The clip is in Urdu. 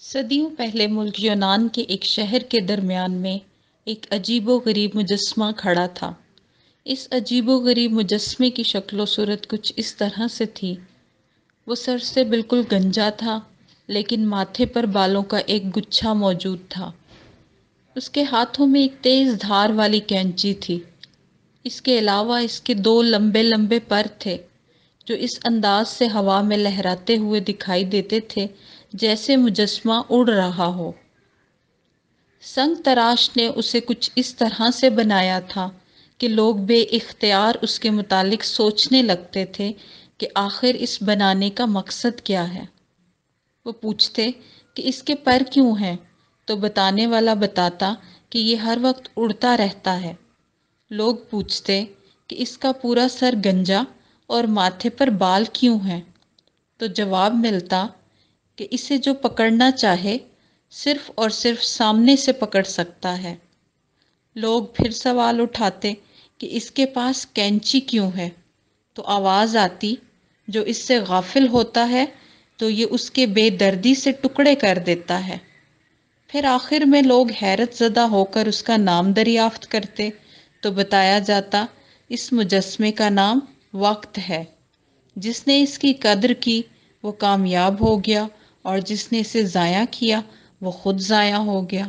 صدیوں پہلے ملک یونان کے ایک شہر کے درمیان میں ایک عجیب و غریب مجسمہ کھڑا تھا۔ اس عجیب و غریب مجسمے کی شکل و صورت کچھ اس طرح سے تھی۔ وہ سر سے بالکل گنجا تھا، لیکن ماتھے پر بالوں کا ایک گچھا موجود تھا۔ اس کے ہاتھوں میں ایک تیز دھار والی کینچی تھی۔ اس کے علاوہ اس کے دو لمبے لمبے پر تھے، جو اس انداز سے ہوا میں لہراتے ہوئے دکھائی دیتے تھے جیسے مجسمہ اڑ رہا ہو۔ سنگ تراش نے اسے کچھ اس طرح سے بنایا تھا کہ لوگ بے اختیار اس کے متعلق سوچنے لگتے تھے کہ آخر اس بنانے کا مقصد کیا ہے۔ وہ پوچھتے کہ اس کے پر کیوں ہیں، تو بتانے والا بتاتا کہ یہ ہر وقت اڑتا رہتا ہے۔ لوگ پوچھتے کہ اس کا پورا سر گنجا اور ماتھے پر بال کیوں ہیں، تو جواب ملتا کہ اسے جو پکڑنا چاہے صرف اور صرف سامنے سے پکڑ سکتا ہے۔ لوگ پھر سوال اٹھاتے کہ اس کے پاس کینچی کیوں ہے، تو آواز آتی جو اس سے غافل ہوتا ہے تو یہ اس کے بے دردی سے ٹکڑے کر دیتا ہے۔ پھر آخر میں لوگ حیرت زدہ ہو کر اس کا نام دریافت کرتے تو بتایا جاتا اس مجسمے کا نام وقت ہے۔ جس نے اس کی قدر کی وہ کامیاب ہو گیا، اور جس نے اسے ضائع کیا وہ خود ضائع ہو گیا۔